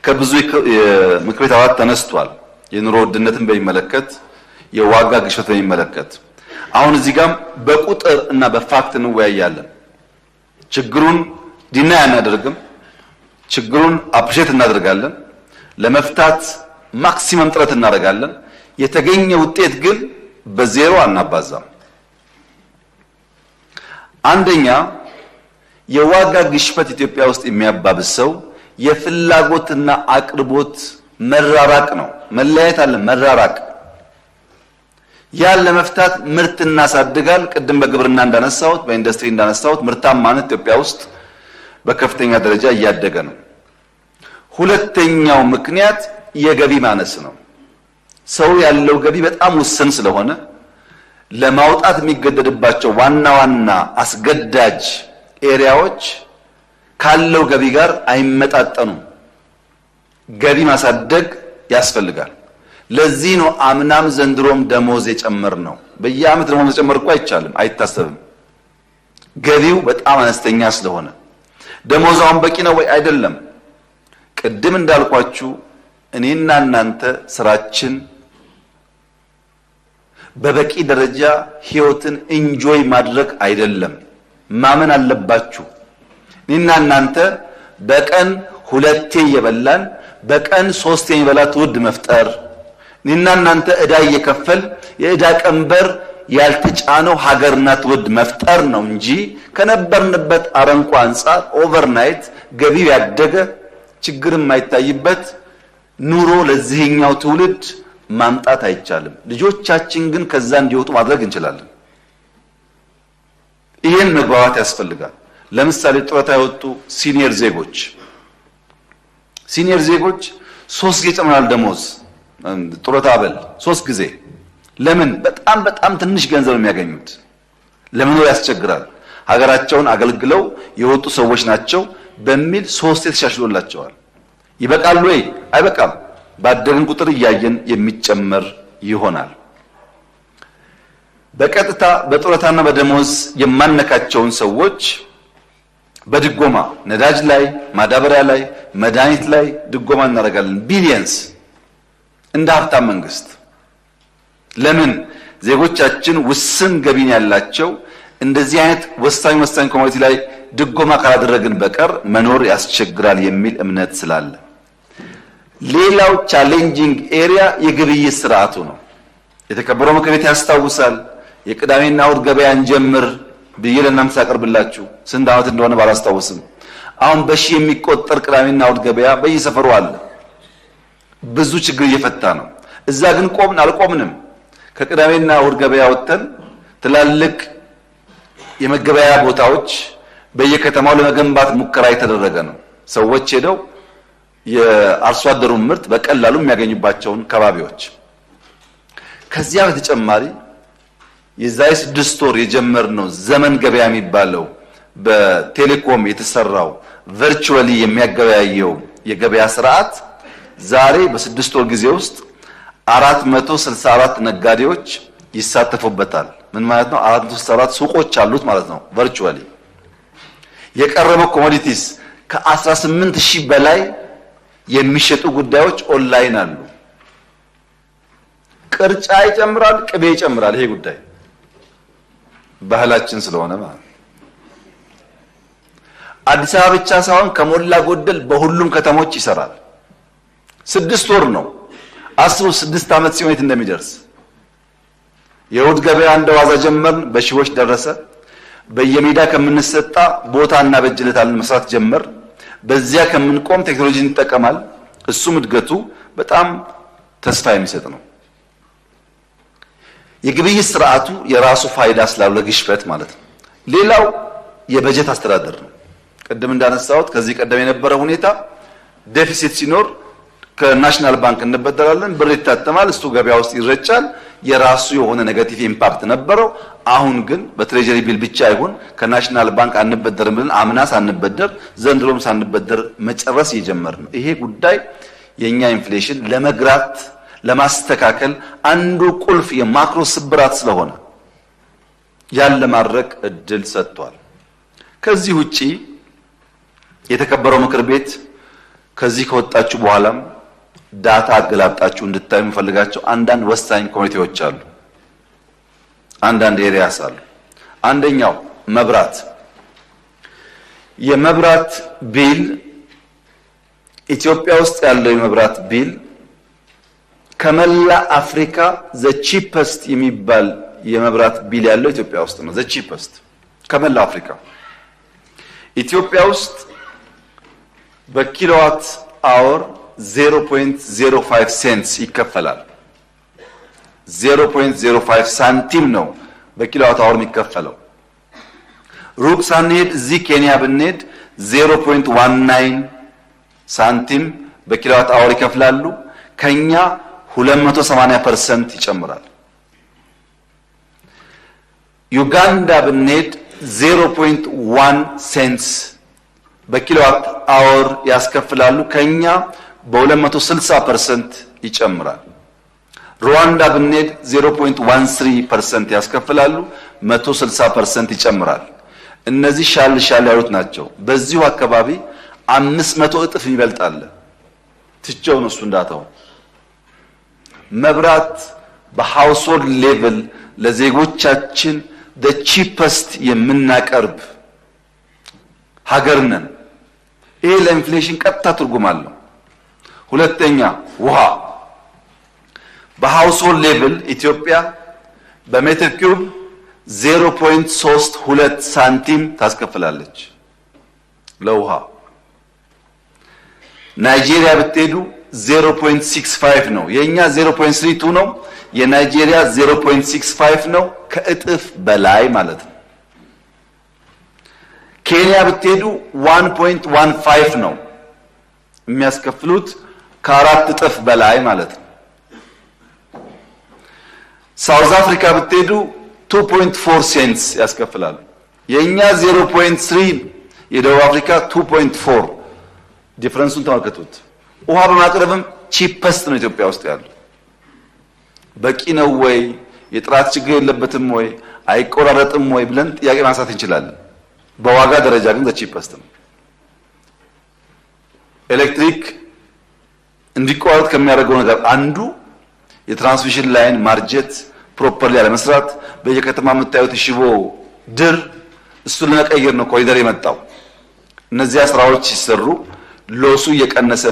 ከብዙ የምክር ቤት አባላት ተነስቷል። የኑሮ ውድነትን በሚመለከት የዋጋ ግሽበት በሚመለከት አሁን እዚህ ጋር በቁጥር እና በፋክት እንወያያለን። ችግሩን ዲና አናደርግም። ችግሩን አፕሪሼት እናደርጋለን። ለመፍታት ማክሲመም ጥረት እናደርጋለን። የተገኘ ውጤት ግን በዜሮ አናባዛም። አንደኛ የዋጋ ግሽበት ኢትዮጵያ ውስጥ የሚያባብሰው የፍላጎትና አቅርቦት መራራቅ ነው። መለያየት አለ፣ መራራቅ። ያን ለመፍታት ምርት እናሳድጋል። ቅድም በግብርና እንዳነሳሁት፣ በኢንዱስትሪ እንዳነሳሁት ምርታማነት ኢትዮጵያ ውስጥ በከፍተኛ ደረጃ እያደገ ነው። ሁለተኛው ምክንያት የገቢ ማነስ ነው። ሰው ያለው ገቢ በጣም ውስን ስለሆነ ለማውጣት የሚገደድባቸው ዋና ዋና አስገዳጅ ኤሪያዎች ካለው ገቢ ጋር አይመጣጠኑም። ገቢ ማሳደግ ያስፈልጋል። ለዚህ ነው አምናም ዘንድሮም ደሞዝ የጨመር ነው። በየዓመት ደሞዝ መጨመር እኮ አይቻልም፣ አይታሰብም። ገቢው በጣም አነስተኛ ስለሆነ ደሞዛውን በቂ ነው ወይ? አይደለም። ቅድም እንዳልኳችሁ እኔና እናንተ ስራችን በበቂ ደረጃ ህይወትን ኢንጆይ ማድረግ አይደለም። ማመን አለባችሁ። እኔና እናንተ በቀን 2 እየበላን በቀን 3 የሚበላ ትውልድ መፍጠር፣ እኔና እናንተ ዕዳ እየከፈል የዕዳ ቀንበር ያልተጫነው ሀገርና ትውልድ መፍጠር ነው እንጂ ከነበርንበት አረንቋ አንጻር ኦቨርናይት ገቢው ያደገ ችግር የማይታይበት ኑሮ ለዚህኛው ትውልድ ማምጣት አይቻልም። ልጆቻችን ግን ከዛ እንዲወጡ ማድረግ እንችላለን። ይሄን መግባባት ያስፈልጋል። ለምሳሌ ጡረታ የወጡ ሲኒየር ዜጎች 3 ጊዜ ጨምራል ደሞዝ ጡረታ አበል 3 ጊዜ። ለምን? በጣም ትንሽ ገንዘብ የሚያገኙት ለመኖር ያስቸግራል። ሀገራቸውን አገልግለው የወጡ ሰዎች ናቸው በሚል 3 ተሻሽሎላቸዋል። ይበቃል ወይ? አይበቃም። ባደግን ቁጥር እያየን የሚጨመር ይሆናል። በቀጥታ በጡረታና በደሞዝ የማነካቸውን ሰዎች በድጎማ ነዳጅ ላይ፣ ማዳበሪያ ላይ፣ መድኃኒት ላይ ድጎማ እናደርጋለን። ቢሊየንስ እንደ ሀብታም መንግስት። ለምን? ዜጎቻችን ውስን ገቢን ያላቸው እንደዚህ አይነት ወሳኝ ኮሞዲቲ ላይ ድጎማ ካላደረግን በቀር መኖር ያስቸግራል የሚል እምነት ስላለ። ሌላው ቻሌንጂንግ ኤሪያ የግብይት ስርዓቱ ነው። የተከበረው ምክር ቤት ያስታውሳል። የቅዳሜና እሁድ ገበያ እንጀምር ብዬ ለእናንተ ሳቀርብላችሁ ስንት ዓመት እንደሆነ ባላስታውስም አሁን በሺህ የሚቆጠር ቅዳሜና እሁድ ገበያ በየሰፈሩ አለ። ብዙ ችግር እየፈታ ነው። እዛ ግን አልቆምንም። ከቅዳሜና እሁድ ገበያ ወጥተን ትላልቅ የመገበያያ ቦታዎች በየከተማው ለመገንባት ሙከራ የተደረገ ነው። ሰዎች ሄደው የአርሶ አደሩን ምርት በቀላሉ የሚያገኙባቸውን ከባቢዎች። ከዚያ በተጨማሪ የዛሬ 6 ወር የጀመርነው ዘመን ገበያ የሚባለው በቴሌኮም የተሰራው ቨርቹዋሊ የሚያገበያየው የገበያ ስርዓት ዛሬ በ6 ወር ጊዜ ውስጥ 464 ነጋዴዎች ይሳተፉበታል። ምን ማለት ነው? 464 ሱቆች አሉት ማለት ነው። ቨርቹዋሊ የቀረበው ኮሞዲቲስ ከ18000 በላይ የሚሸጡ ጉዳዮች ኦንላይን አሉ። ቅርጫ ይጨምራል፣ ቅቤ ይጨምራል። ይሄ ጉዳይ ባህላችን ስለሆነ ማለት አዲስ አበባ ብቻ ሳይሆን ከሞላ ጎደል በሁሉም ከተሞች ይሰራል። 6 ወር ነው። 6 ዓመት ሲሆን የት እንደሚደርስ። የእሁድ ገበያ እንደዋዛ ጀመርን፣ በሺዎች ደረሰ። በየሜዳ ከምንሰጣ ቦታና በእጅለታልን መስራት ጀመር። በዚያ ከምንቆም ቴክኖሎጂ እንጠቀማል። እሱም እድገቱ በጣም ተስፋ የሚሰጥ ነው። የግብይት ስርዓቱ የራሱ ፋይዳ ስላለው ለግሽበት ማለት ነው። ሌላው የበጀት አስተዳደር ነው። ቅድም እንዳነሳሁት ከዚህ ቀደም የነበረ ሁኔታ ዴፊሲት ሲኖር ከናሽናል ባንክ እንበደራለን፣ ብር ይታተማል፣ እሱ ገበያ ውስጥ ይረጫል። የራሱ የሆነ ኔጋቲቭ ኢምፓክት ነበረው። አሁን ግን በትሬጀሪ ቢል ብቻ አይሆን ከናሽናል ባንክ አንበደርም ብለን አምና ሳንበደር ዘንድሮም ሳንበደር መጨረስ እየጀመርን ነው። ይሄ ጉዳይ የኛ ኢንፍሌሽን ለመግራት ለማስተካከል አንዱ ቁልፍ የማክሮ ስብራት ስለሆነ ያን ለማድረግ እድል ሰጥቷል። ከዚህ ውጪ የተከበረው ምክር ቤት ከዚህ ከወጣችሁ በኋላም ዳታ አገላብጣችሁ እንድታዩ የምፈልጋቸው አንዳንድ ወሳኝ ኮሚቴዎች አሉ። አንዳንድ ኤሪያስ አሉ። አንደኛው መብራት። የመብራት ቢል ኢትዮጵያ ውስጥ ያለው የመብራት ቢል ከመላ አፍሪካ ዘ ቺፐስት የሚባል የመብራት ቢል ያለው ኢትዮጵያ ውስጥ ነው። ዘ ቺፐስት ከመላ አፍሪካ። ኢትዮጵያ ውስጥ በኪሎዋት አወር 0.05 ሴንትስ ይከፈላል። 0.05 ሳንቲም ነው በኪሎዋት አወር የሚከፈለው። ሩቅ ሳንሄድ እዚህ ኬንያ ብንሄድ 0.19 ሳንቲም በኪሎዋት አወር ይከፍላሉ። ከኛ 280% ይጨምራል። ዩጋንዳ ብንሄድ 0.1 ሴንትስ በኪሎዋት አወር ያስከፍላሉ። ከኛ በ260% ይጨምራል። ሩዋንዳ ብንሄድ 0.13% ያስከፍላሉ፣ 160% ይጨምራል። እነዚህ ሻል ያሉት ናቸው። በዚሁ አካባቢ 500 እጥፍ ይበልጣል። ትቼው ነው እሱ እንዳታው። መብራት በሃውስሆልድ ሌቭል ለዜጎቻችን the cheapest የምናቀርብ ሀገር ነን። ይሄ ለኢንፍሌሽን ቀጥታ ትርጉም አለው። ሁለተኛ ውሃ። በሃውስሆልድ ሌቭል ኢትዮጵያ በሜትር ኪዩብ 0.32 ሳንቲም ታስከፍላለች ለውሃ። ናይጄሪያ ብትሄዱ 0.65 ነው። የኛ 0.32 ነው። የናይጄሪያ 0.65 ነው። ከእጥፍ በላይ ማለት ነው። ኬንያ ብትሄዱ 1.15 ነው የሚያስከፍሉት፣ ከአራት እጥፍ በላይ ማለት ነው። ሳውዝ አፍሪካ ብትሄዱ 2.4 ሴንትስ ያስከፍላሉ። የኛ 0.3፣ የደቡብ አፍሪካ 2.4። ዲፈረንሱን ተመልከቱት። ውሃ በማቅረብም ቺፐስት ነው ኢትዮጵያ ውስጥ ያለው። በቂ ነው ወይ? የጥራት ችግር የለበትም ወይ? አይቆራረጥም ወይ ብለን ጥያቄ ማንሳት እንችላለን። በዋጋ ደረጃ ግን ቺፐስት ነው። ኤሌክትሪክ እንዲቋረጥ ከሚያደርገው ነገር አንዱ የትራንስሚሽን ላይን ማርጀት ፕሮፐርሊ ያለመስራት፣ በየከተማ የምታዩት ሽቦ ድር፣ እሱን ለመቀየር ነው ኮሪደር የመጣው። እነዚያ ስራዎች ሲሰሩ ሎሱ እየቀነሰ